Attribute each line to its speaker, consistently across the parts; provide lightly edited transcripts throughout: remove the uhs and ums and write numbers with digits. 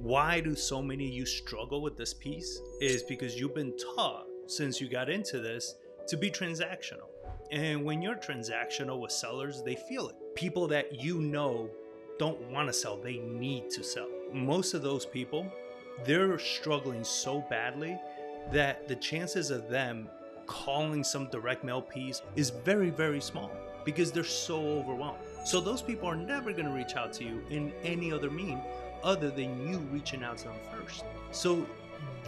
Speaker 1: Why do so many of you struggle with this piece is because you've been taught since you got into this to be transactional. And when you're transactional with sellers, they feel it. People that you know don't want to sell, they need to sell. Most of those people, they're struggling so badly that the chances of them calling some direct mail piece is very, very small because they're so overwhelmed. So those people are never going to reach out to you in any other mean other than you reaching out to them first. So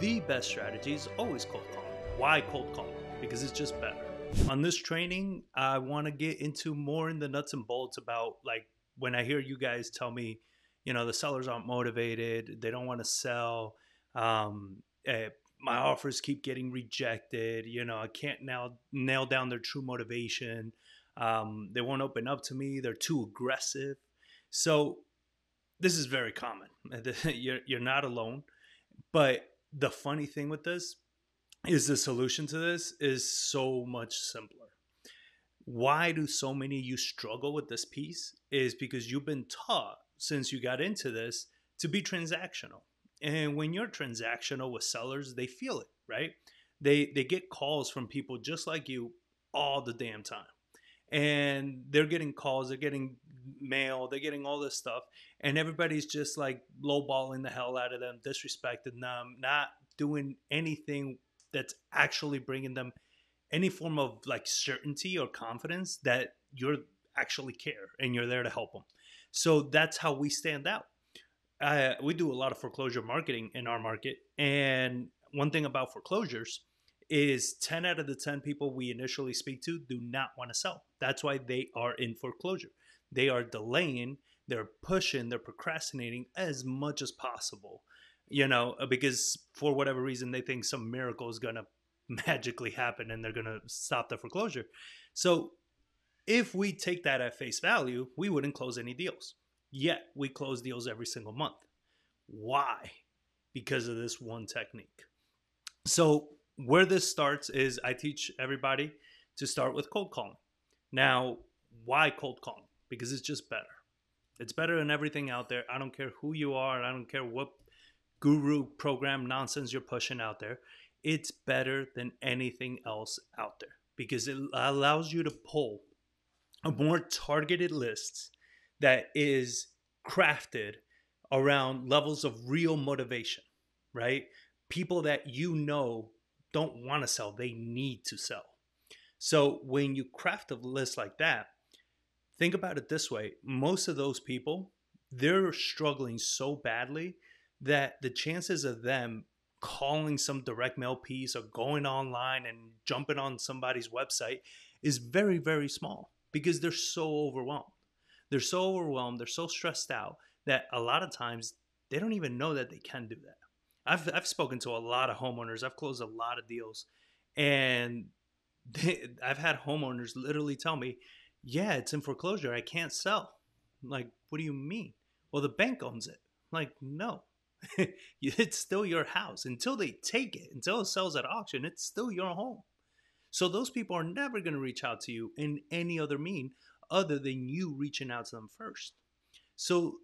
Speaker 1: the best strategy is always cold calling. Why cold calling? Because it's just better. On this training, I want to get into more in the nuts and bolts about, like, when I hear you guys tell me, the sellers aren't motivated, they don't want to sell, my offers keep getting rejected, I can't now nail down their true motivation, they won't open up to me, they're too aggressive. So this is very common. You're not alone. But the funny thing with this is the solution to this is so much simpler. Why do so many of you struggle with this piece is because you've been taught since you got into this to be transactional. And when you're transactional with sellers, they feel it, right? They get calls from people just like you all the damn time. And they're getting calls, they're getting mail, they're getting all this stuff. And everybody's just like lowballing the hell out of them, disrespecting them, not doing anything that's actually bringing them any form of like certainty or confidence that you're actually care and you're there to help them. So that's how we stand out. We do a lot of foreclosure marketing in our market. And one thing about foreclosures is 10 out of the 10 people we initially speak to do not want to sell. That's why they are in foreclosure. They are delaying, they're pushing, they're procrastinating as much as possible, because for whatever reason, they think some miracle is going to magically happen and they're going to stop the foreclosure. So if we take that at face value, we wouldn't close any deals. Yet we close deals every single month. Why? Because of this one technique. So where this starts is I teach everybody to start with cold calling. Now, why cold calling? Because it's just better. It's better than everything out there. I don't care who you are. I don't care what guru program nonsense you're pushing out there. It's better than anything else out there because it allows you to pull a more targeted list that is crafted around levels of real motivation, right? People that don't want to sell, they need to sell. So when you craft a list like that, think about it this way. Most of those people, they're struggling so badly that the chances of them calling some direct mail piece or going online and jumping on somebody's website is very, very small because they're so overwhelmed. They're so overwhelmed, they're so stressed out that a lot of times they don't even know that they can do that. I've spoken to a lot of homeowners. I've closed a lot of deals. And I've had homeowners literally tell me, yeah, it's in foreclosure. I can't sell. I'm like, what do you mean? Well, the bank owns it. I'm like, no. It's still your house. Until they take it, until it sells at auction, it's still your home. So those people are never going to reach out to you in any other mean other than you reaching out to them first. So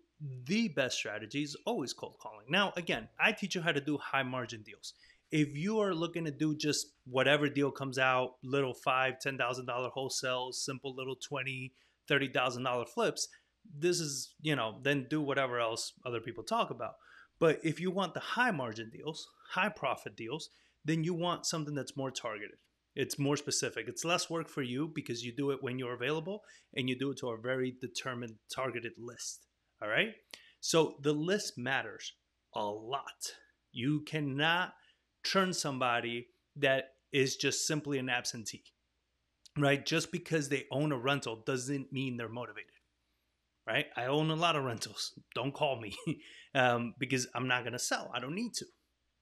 Speaker 1: the best strategy is always cold calling. Now, again, I teach you how to do high margin deals. If you are looking to do just whatever deal comes out, little $5,000, $10,000 wholesales, simple little $20,000, $30,000 flips, this is, then do whatever else other people talk about. But if you want the high margin deals, high profit deals, then you want something that's more targeted. It's more specific. It's less work for you because you do it when you're available and you do it to a very determined, targeted list. All right? So the list matters a lot. You cannot turn somebody that is just simply an absentee, right? Just because they own a rental doesn't mean they're motivated, right? I own a lot of rentals. Don't call me because I'm not going to sell. I don't need to.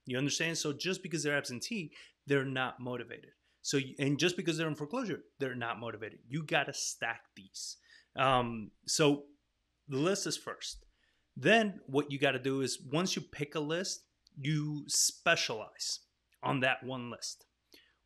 Speaker 1: You understand? So just because they're absentee, they're not motivated. So, and just because they're in foreclosure, they're not motivated. You got to stack these. So the list is first. Then what you got to do is once you pick a list, you specialize on that one list.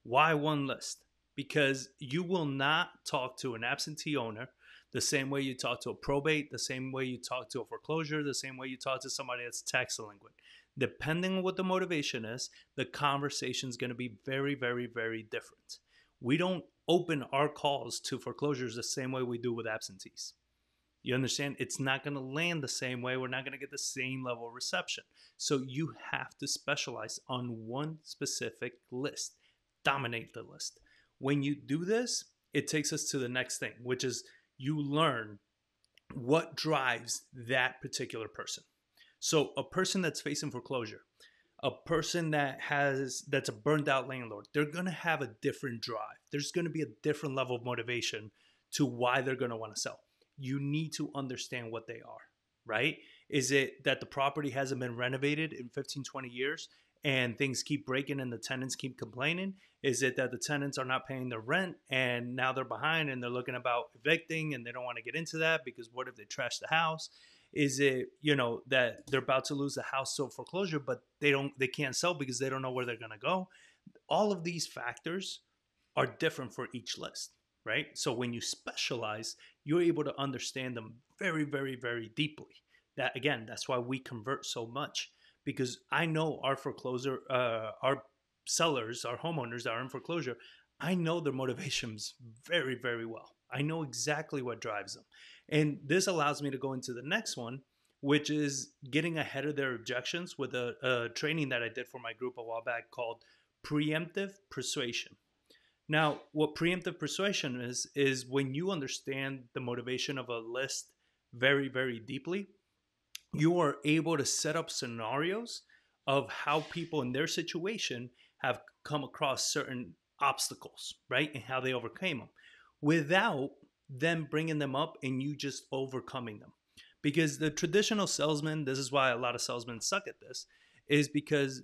Speaker 1: Why one list? Because you will not talk to an absentee owner the same way you talk to a probate, the same way you talk to a foreclosure, the same way you talk to somebody that's tax delinquent. Depending on what the motivation is, the conversation is going to be very, very, very different. We don't open our calls to foreclosures the same way we do with absentees. You understand? It's not going to land the same way. We're not going to get the same level of reception. So you have to specialize on one specific list. Dominate the list. When you do this, it takes us to the next thing, which is you learn what drives that particular person. So a person that's facing foreclosure, a person that's a burned out landlord, they're going to have a different drive. There's going to be a different level of motivation to why they're going to want to sell. You need to understand what they are, right? Is it that the property hasn't been renovated in 15, 20 years and things keep breaking and the tenants keep complaining? Is it that the tenants are not paying their rent and now they're behind and they're looking about evicting and they don't want to get into that because what if they trash the house? Is it, that they're about to lose the house to foreclosure, but they can't sell because they don't know where they're going to go? All of these factors are different for each list, right? So when you specialize, you're able to understand them very, very, very deeply. That's why we convert so much, because I know our foreclosure, our sellers, our homeowners that are in foreclosure, I know their motivations very, very well. I know exactly what drives them. And this allows me to go into the next one, which is getting ahead of their objections with a training that I did for my group a while back called Preemptive Persuasion. Now, what preemptive persuasion is when you understand the motivation of a list very, very deeply, you are able to set up scenarios of how people in their situation have come across certain obstacles, right? And how they overcame them without them bringing them up and you just overcoming them. Because the traditional salesman, this is why a lot of salesmen suck at this, is because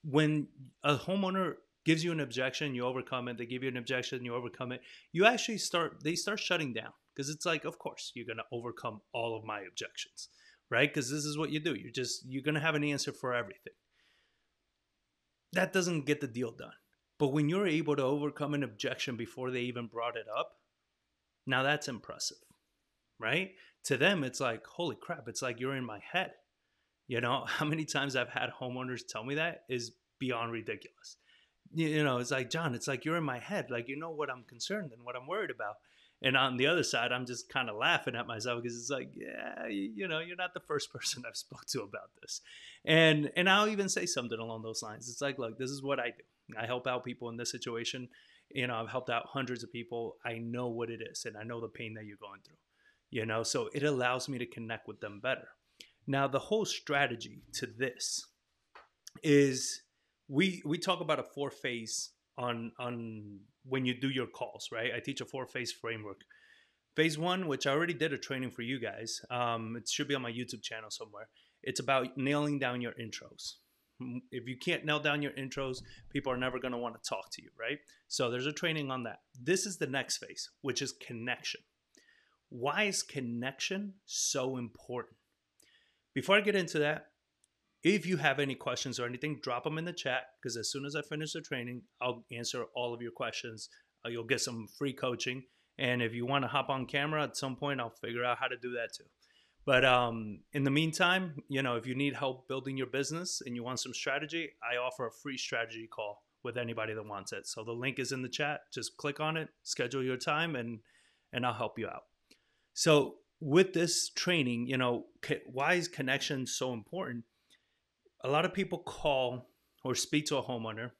Speaker 1: when a homeowner gives you an objection, you overcome it. They give you an objection, you overcome it. They start shutting down because it's like, of course, you're going to overcome all of my objections, right? Because this is what you do. You're going to have an answer for everything. That doesn't get the deal done. But when you're able to overcome an objection before they even brought it up, now that's impressive, right? To them, it's like, holy crap, it's like you're in my head. How many times I've had homeowners tell me that is beyond ridiculous. It's like, John, it's like you're in my head. Like, you know what I'm concerned and what I'm worried about. And on the other side, I'm just kind of laughing at myself because it's like, yeah, you're not the first person I've spoke to about this. And I'll even say something along those lines. It's like, look, this is what I do. I help out people in this situation. I've helped out hundreds of people. I know what it is and I know the pain that you're going through, so it allows me to connect with them better. Now, the whole strategy to this is we talk about a 4-phase on when you do your calls, right? I teach a 4-phase framework. Phase 1, which I already did a training for you guys. It should be on my YouTube channel somewhere. It's about nailing down your intros. If you can't nail down your intros, people are never going to want to talk to you, right? So there's a training on that. This is the next phase, which is connection. Why is connection so important? Before I get into that, if you have any questions or anything, drop them in the chat, because as soon as I finish the training, I'll answer all of your questions. You'll get some free coaching. And if you want to hop on camera at some point, I'll figure out how to do that too. But in the meantime, if you need help building your business and you want some strategy, I offer a free strategy call with anybody that wants it. So the link is in the chat. Just click on it, schedule your time, and I'll help you out. So with this training, why is connection so important? A lot of people call or speak to a homeowner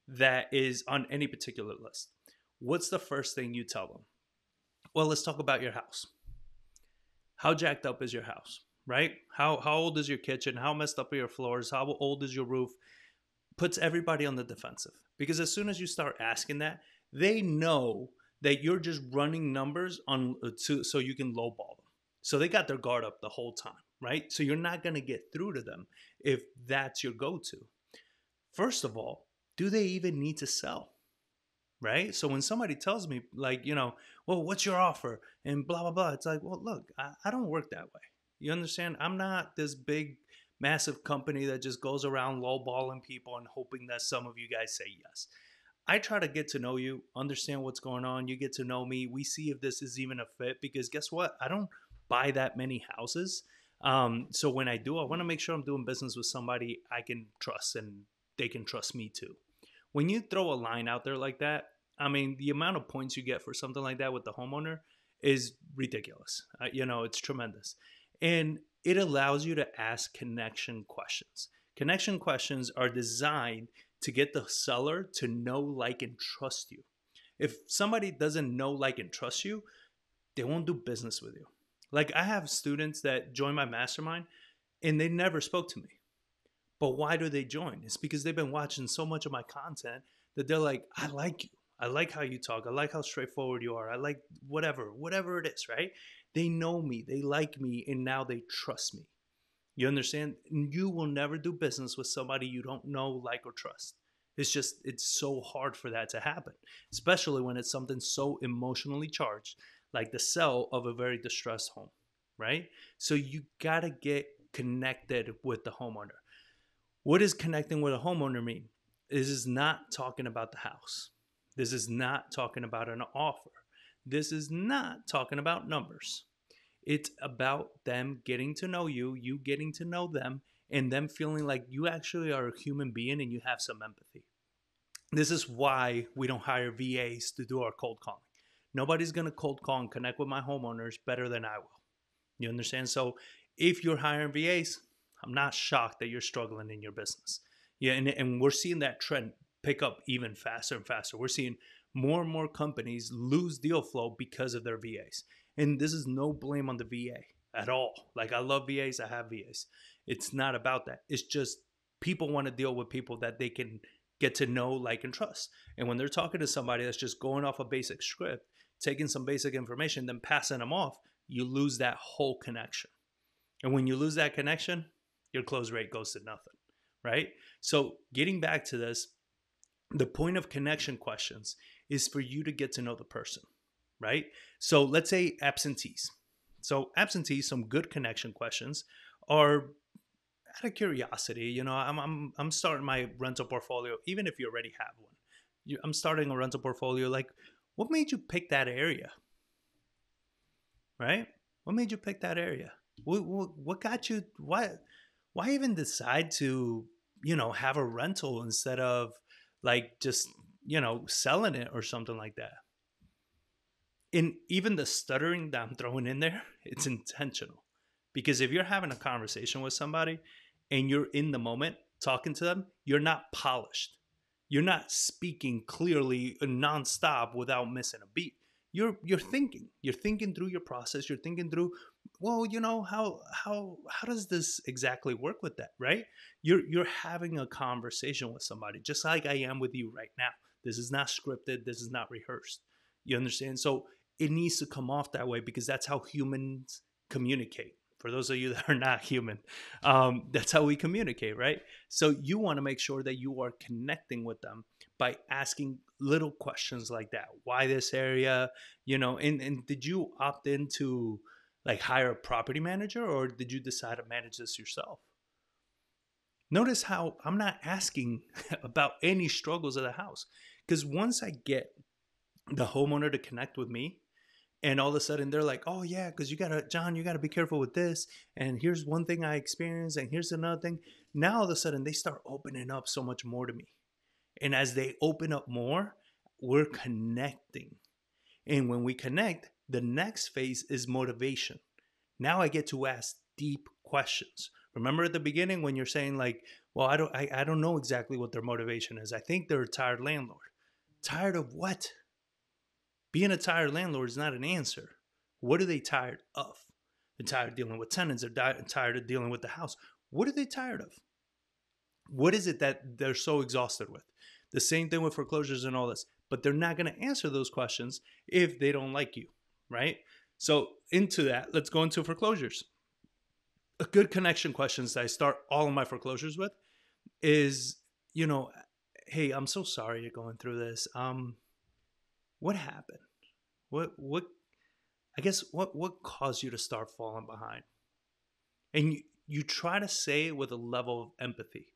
Speaker 1: that is on any particular list. What's the first thing you tell them? Well, let's talk about your house. How jacked up is your house, right? How old is your kitchen? How messed up are your floors? How old is your roof? Puts everybody on the defensive. Because as soon as you start asking that, they know that you're just running numbers so you can lowball them. So they got their guard up the whole time, right? So you're not going to get through to them if that's your go-to. First of all, do they even need to sell? Right? So when somebody tells me like, well, what's your offer? And blah, blah, blah. It's like, well, look, I don't work that way. You understand? I'm not this big, massive company that just goes around lowballing people and hoping that some of you guys say yes. I try to get to know you, understand what's going on. You get to know me. We see if this is even a fit because guess what? I don't buy that many houses. So when I do, I want to make sure I'm doing business with somebody I can trust and they can trust me too. When you throw a line out there like that, I mean, the amount of points you get for something like that with the homeowner is ridiculous. It's tremendous. And it allows you to ask connection questions. Connection questions are designed to get the seller to know, like, and trust you. If somebody doesn't know, like, and trust you, they won't do business with you. Like, I have students that join my mastermind and they never spoke to me. But why do they join? It's because they've been watching so much of my content that they're like, I like you. I like how you talk. I like how straightforward you are. I like whatever it is, right? They know me. They like me. And now they trust me. You understand? You will never do business with somebody you don't know, like, or trust. It's so hard for that to happen, especially when it's something so emotionally charged, like the sale of a very distressed home, right? So you got to get connected with the homeowner. What does connecting with a homeowner mean? This is not talking about the house. This is not talking about an offer. This is not talking about numbers. It's about them getting to know you, you getting to know them, and them feeling like you actually are a human being and you have some empathy. This is why we don't hire VAs to do our cold calling. Nobody's going to cold call and connect with my homeowners better than I will. You understand? So if you're hiring VAs, I'm not shocked that you're struggling in your business. Yeah, and we're seeing that trend pick up even faster and faster. We're seeing more and more companies lose deal flow because of their VAs. And this is no blame on the VA at all. Like, I love VAs, I have VAs. It's not about that. It's just people want to deal with people that they can get to know, like, and trust. And when they're talking to somebody that's just going off a basic script, taking some basic information, then passing them off, you lose that whole connection. And when you lose that connection, your close rate goes to nothing, right? So getting back to this, the point of connection questions is for you to get to know the person, right? So let's say absentees. So absentees, some good connection questions are out of curiosity. I'm starting my rental portfolio, even if you already have one. I'm starting a rental portfolio. Like, what made you pick that area, right? What made you pick that area? What got you? Why even decide to have a rental instead of, like, just selling it or something like that? And even the stuttering that I'm throwing in there, it's intentional. Because if you're having a conversation with somebody and you're in the moment talking to them, you're not polished. You're not speaking clearly and nonstop without missing a beat. You're thinking. You're thinking through your process. You're thinking through, well, how does this exactly work with that, right? You're having a conversation with somebody, just like I am with you right now. This is not scripted. This is not rehearsed. You understand? So it needs to come off that way because that's how humans communicate. For those of you that are not human, that's how we communicate, right? So you want to make sure that you are connecting with them by asking little questions like that. Why this area? And did you opt into, like, hire a property manager, or did you decide to manage this yourself? Notice how I'm not asking about any struggles of the house, because once I get the homeowner to connect with me, and all of a sudden they're like, oh yeah, because John, you gotta be careful with this. And here's one thing I experienced, and here's another thing. Now all of a sudden they start opening up so much more to me. And as they open up more, we're connecting. And when we connect, the next phase is motivation. Now I get to ask deep questions. Remember at the beginning when you're saying, like, well, I don't know exactly what their motivation is. I think they're a tired landlord. Tired of what? Being a tired landlord is not an answer. What are they tired of? They're tired of dealing with tenants. They're tired of dealing with the house. What are they tired of? What is it that they're so exhausted with? The same thing with foreclosures and all this. But they're not going to answer those questions if they don't like you, right? So into that, let's go into foreclosures. A good connection questions that I start all of my foreclosures with is, hey, I'm so sorry you're going through this. What happened? What I guess what caused you to start falling behind? And you try to say it with a level of empathy.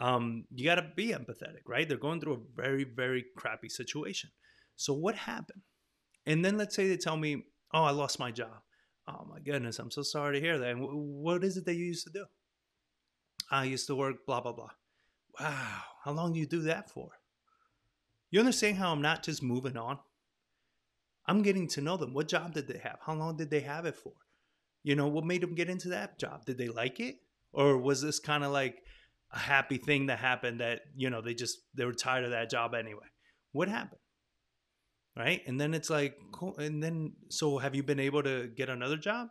Speaker 1: You got to be empathetic, right? They're going through a very, very crappy situation. So what happened? And then let's say they tell me, oh, I lost my job. Oh my goodness, I'm so sorry to hear that. And what is it that you used to do? I used to work, blah, blah, blah. Wow, how long do you do that for? You understand how I'm not just moving on? I'm getting to know them. What job did they have? How long did they have it for? What made them get into that job? Did they like it? Or was this kind of like a happy thing that happened that, they were tired of that job anyway? What happened? Right? And then it's like, cool. And then, so have you been able to get another job?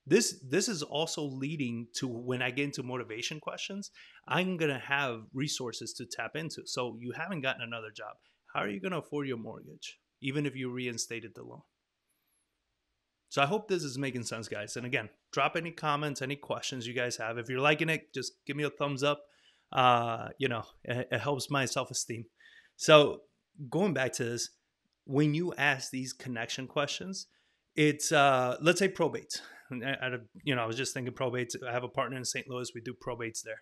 Speaker 1: This is also leading to when I get into motivation questions, I'm going to have resources to tap into. So you haven't gotten another job. How are you going to afford your mortgage, even if you reinstated the loan? So I hope this is making sense, guys. And again, drop any comments, any questions you guys have. If you're liking it, just give me a thumbs up. It helps my self-esteem. So going back to this, when you ask these connection questions, it's let's say probate. I was just thinking probate. I have a partner in St. Louis. We do probates there.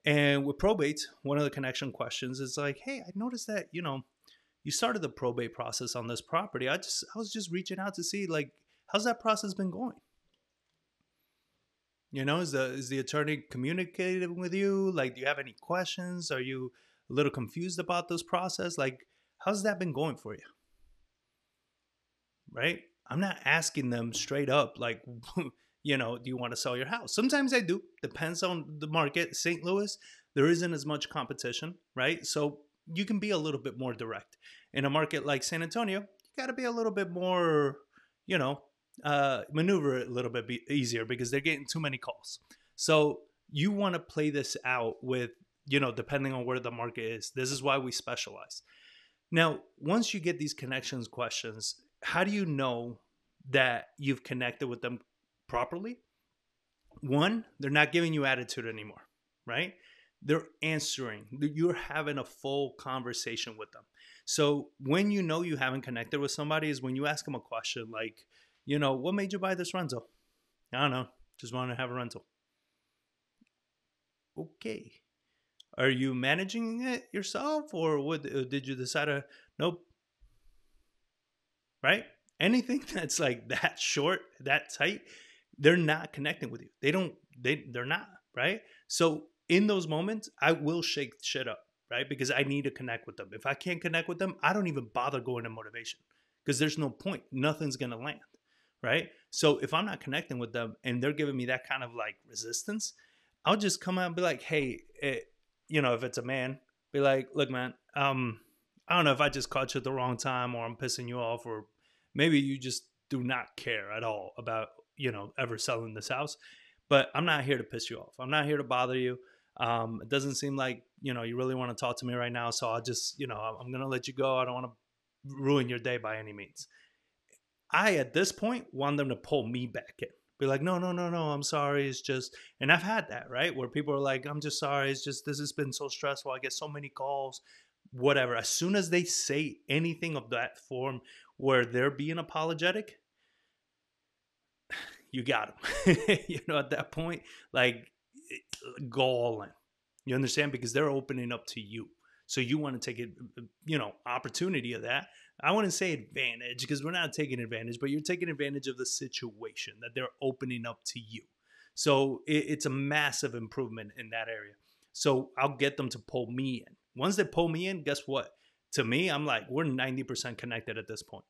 Speaker 1: And with probate, one of the connection questions is like, hey, I noticed that, you started the probate process on this property. I was just reaching out to see, like, how's that process been going? Is the attorney communicating with you? Like, do you have any questions? Are you a little confused about this process? Like, how's that been going for you? Right? I'm not asking them straight up, like, do you want to sell your house? Sometimes I do. Depends on the market. St. Louis, there isn't as much competition, right? So you can be a little bit more direct. In a market like San Antonio, you got to be a little bit more, maneuver it a little bit easier because they're getting too many calls. So you want to play this out with, depending on where the market is. This is why we specialize. Now, once you get these connections questions, how do you know that you've connected with them properly? One, they're not giving you attitude anymore, right? They're answering. You're having a full conversation with them. So when you know you haven't connected with somebody is when you ask them a question like, what made you buy this rental? I don't know. Just wanted to have a rental. Okay. Are you managing it yourself or did you decide to, nope. Right? Anything that's like that short, that tight, they're not connecting with you. They're not, right? So in those moments, I will shake shit up, right? Because I need to connect with them. If I can't connect with them, I don't even bother going to motivation because there's no point. Nothing's going to land, right? So if I'm not connecting with them and they're giving me that kind of like resistance, I'll just come out and be like, hey, if it's a man, be like, look, man, I don't know if I just caught you at the wrong time or I'm pissing you off or maybe you just do not care at all about, ever selling this house. But I'm not here to piss you off. I'm not here to bother you. It doesn't seem like, you really want to talk to me right now. So I'll just, I'm going to let you go. I don't want to ruin your day by any means. I, at this point, want them to pull me back in. Be like, no, I'm sorry. It's just, and I've had that, right? Where people are like, I'm just sorry. It's just, this has been so stressful. I get so many calls, whatever. As soon as they say anything of that form where they're being apologetic, you got them. At that point, like, go all in. You understand? Because they're opening up to you. So you want to take it, opportunity of that. I wouldn't say advantage because we're not taking advantage, but you're taking advantage of the situation that they're opening up to you. So it's a massive improvement in that area. So I'll get them to pull me in. Once they pull me in, guess what? To me, I'm like, we're 90% connected at this point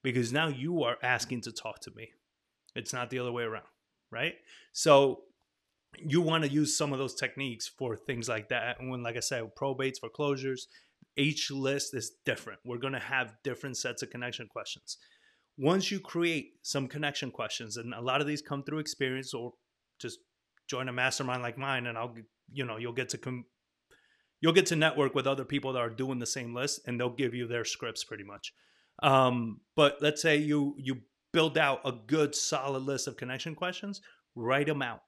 Speaker 1: because now you are asking to talk to me. It's not the other way around, right? So you want to use some of those techniques for things like that. And when, like I said, probates, foreclosures, each list is different. We're going to have different sets of connection questions. Once you create some connection questions, and a lot of these come through experience or just join a mastermind like mine, and you'll get to network with other people that are doing the same list, and they'll give you their scripts pretty much. But let's say you build out a good solid list of connection questions, write them out.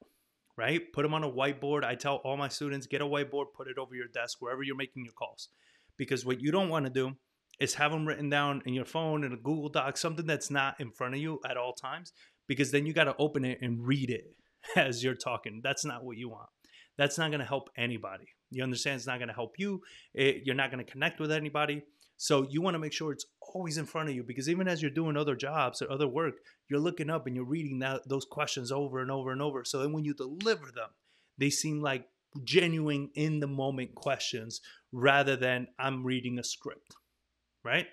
Speaker 1: Right? Put them on a whiteboard. I tell all my students, get a whiteboard, put it over your desk, wherever you're making your calls. Because what you don't want to do is have them written down in your phone, in a Google Doc, something that's not in front of you at all times, because then you got to open it and read it as you're talking. That's not what you want. That's not going to help anybody. You understand? It's not going to help you. You're not going to connect with anybody. So you want to make sure it's always in front of you, because even as you're doing other jobs or other work, you're looking up and you're reading those questions over and over and over. So then when you deliver them, they seem like genuine in the moment questions rather than I'm reading a script, right?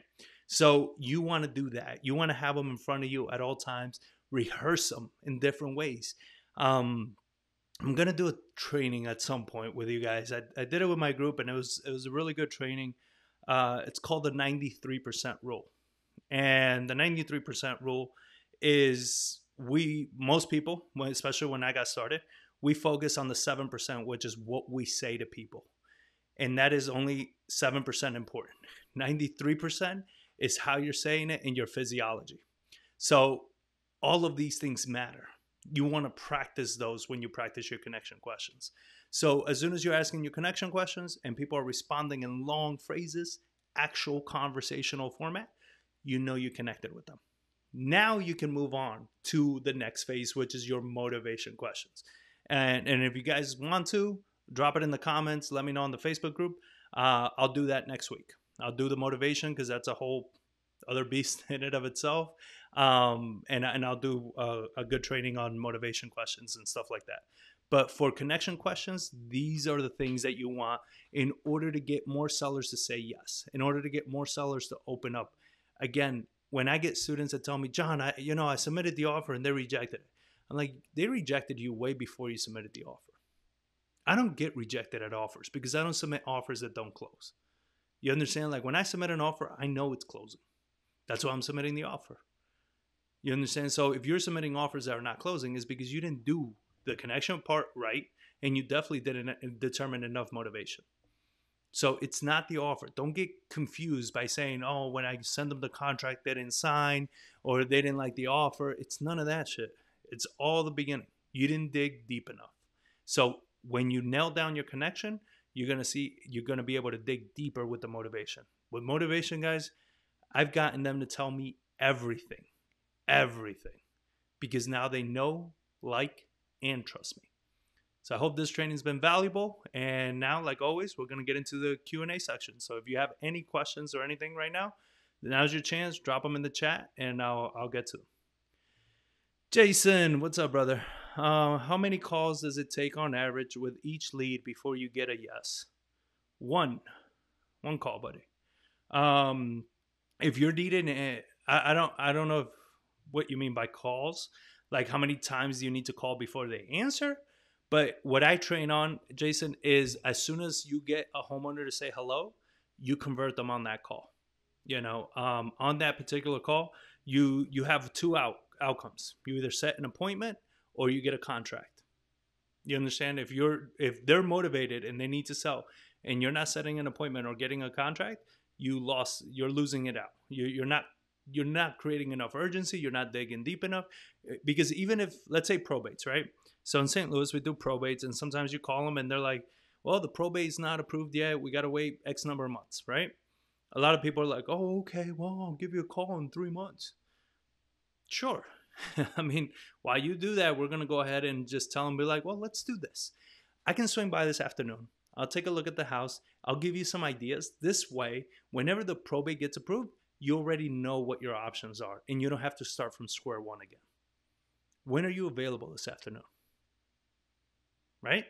Speaker 1: So you want to do that. You want to have them in front of you at all times, rehearse them in different ways. I'm gonna do a training at some point with you guys. I did it with my group, and it was a really good training. It's called the 93% rule, and the 93% rule is most people, especially when I got started, we focus on the 7%, which is what we say to people, and that is only 7% important. 93% is how you're saying it and your physiology. So all of these things matter. You want to practice those when you practice your connection questions. So as soon as you're asking your connection questions and people are responding in long phrases, actual conversational format, you know you connected with them. Now you can move on to the next phase, which is your motivation questions. And if you guys want to, drop it in the comments. Let me know in the Facebook group. I'll do that next week. I'll do the motivation because that's a whole other beast in and of itself. And I'll do a good training on motivation questions and stuff like that. But for connection questions, these are the things that you want in order to get more sellers to say yes, in order to get more sellers to open up. Again, when I get students that tell me, John, I submitted the offer and they rejected it. I'm like, they rejected you way before you submitted the offer. I don't get rejected at offers because I don't submit offers that don't close. You understand? Like when I submit an offer, I know it's closing. That's why I'm submitting the offer. You understand? So if you're submitting offers that are not closing, is because you didn't do the connection part right, and you definitely didn't determine enough motivation. So it's not the offer. Don't get confused by saying, oh, when I send them the contract, they didn't sign or they didn't like the offer. It's none of that shit. It's all the beginning. You didn't dig deep enough. So when you nail down your connection, you're going to be able to dig deeper with the motivation. With motivation, guys, I've gotten them to tell me everything, because now they know, like, and trust me. So I hope this training's been valuable. And now, like always, we're going to get into the Q&A section. So if you have any questions or anything right now, now's your chance. Drop them in the chat and I'll get to them. Jason, what's up, brother? How many calls does it take on average with each lead before you get a yes? One call, buddy. If you're needing, I don't know what you mean by calls. Like how many times do you need to call before they answer? But what I train on, Jason, is as soon as you get a homeowner to say hello, you convert them on that call. On that particular call, you have two outcomes. You either set an appointment or you get a contract. You understand? If they're motivated and they need to sell, and you're not setting an appointment or getting a contract, you're losing it out. You're not creating enough urgency. You're not digging deep enough. Because even if, let's say, probates, right? So in St. Louis, we do probates, and sometimes you call them and they're like, well, the probate's not approved yet. We got to wait X number of months, right? A lot of people are like, oh, okay, well, I'll give you a call in 3 months. Sure. I mean, while you do that, we're going to go ahead and just tell them, be like, well, let's do this. I can swing by this afternoon. I'll take a look at the house. I'll give you some ideas. This way, whenever the probate gets approved, you already know what your options are, and you don't have to start from square one again. When are you available this afternoon? Right?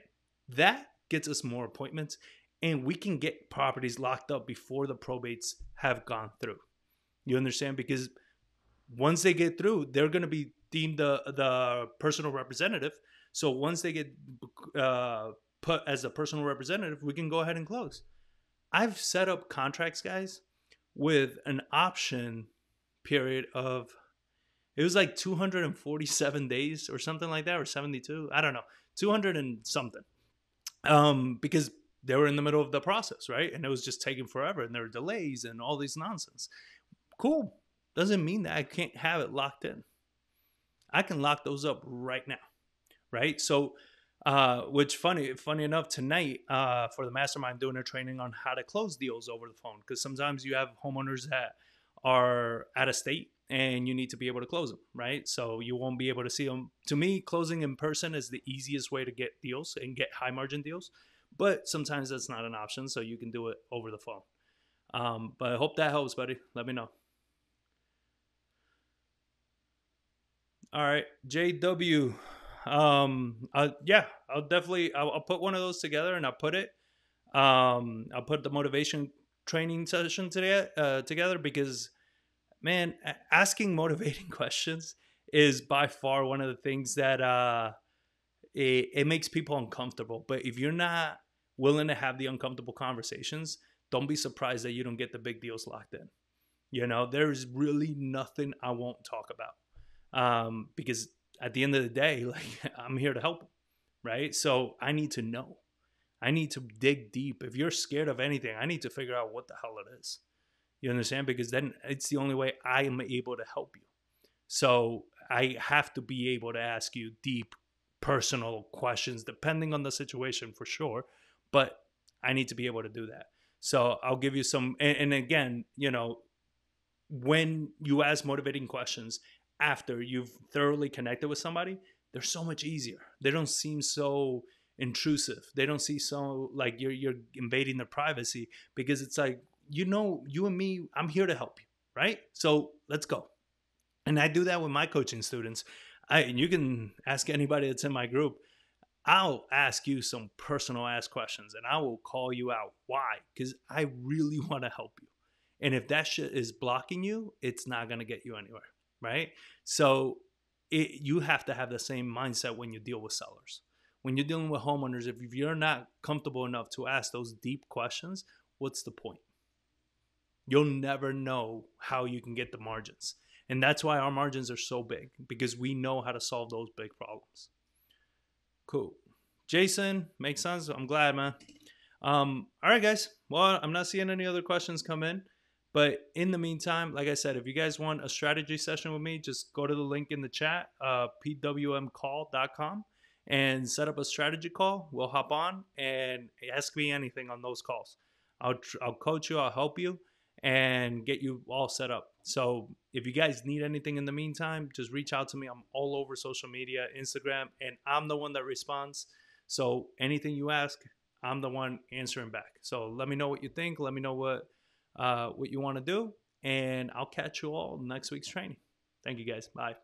Speaker 1: That gets us more appointments, and we can get properties locked up before the probates have gone through. You understand? Because once they get through, they're going to be deemed the personal representative. So once they get put as a personal representative, we can go ahead and close. I've set up contracts, guys, with an option period of, it was like 247 days or something like that, or 72. I don't know, 200 and something. Because they were in the middle of the process, right? And it was just taking forever, and there were delays and all these nonsense. Cool. Doesn't mean that I can't have it locked in. I can lock those up right now, right? So, which funny enough, tonight for the mastermind, I'm doing a training on how to close deals over the phone, because sometimes you have homeowners that are out of state and you need to be able to close them, right? So you won't be able to see them. To me, closing in person is the easiest way to get deals and get high margin deals, but sometimes that's not an option, so you can do it over the phone. But I hope that helps, buddy. Let me know. All right, JW. Yeah, I'll put one of those together, and I'll put the motivation training session today together, because man, asking motivating questions is by far one of the things that it makes people uncomfortable. But if you're not willing to have the uncomfortable conversations, don't be surprised that you don't get the big deals locked in. You know, there's really nothing I won't talk about, because at the end of the day, like, I'm here to help, right? So I need to know. I need to dig deep. If you're scared of anything, I need to figure out what the hell it is. You understand? Because then it's the only way I am able to help you. So I have to be able to ask you deep, personal questions, depending on the situation, for sure. But I need to be able to do that. So I'll give you some. And again, you know, when you ask motivating questions after you've thoroughly connected with somebody, they're so much easier. They don't seem so intrusive. They don't see so like you're invading their privacy, because it's like, you know, you and me, I'm here to help you, right? So let's go. And I do that with my coaching students. And you can ask anybody that's in my group. I'll ask you some personal ask questions, and I will call you out. Why? Because I really want to help you. And if that shit is blocking you, it's not going to get you anywhere, right? So you have to have the same mindset when you deal with sellers. When you're dealing with homeowners, if you're not comfortable enough to ask those deep questions, what's the point? You'll never know how you can get the margins. And that's why our margins are so big, because we know how to solve those big problems. Cool. Jason, makes sense. I'm glad, man. All right, guys. Well, I'm not seeing any other questions come in. But in the meantime, like I said, if you guys want a strategy session with me, just go to the link in the chat, pwmcall.com, and set up a strategy call. We'll hop on and ask me anything on those calls. I'll coach you. I'll help you and get you all set up. So if you guys need anything in the meantime, just reach out to me. I'm all over social media, Instagram, and I'm the one that responds. So anything you ask, I'm the one answering back. So let me know what you think. Let me know what you want to do, and I'll catch you all next week's training. Thank you, guys. Bye.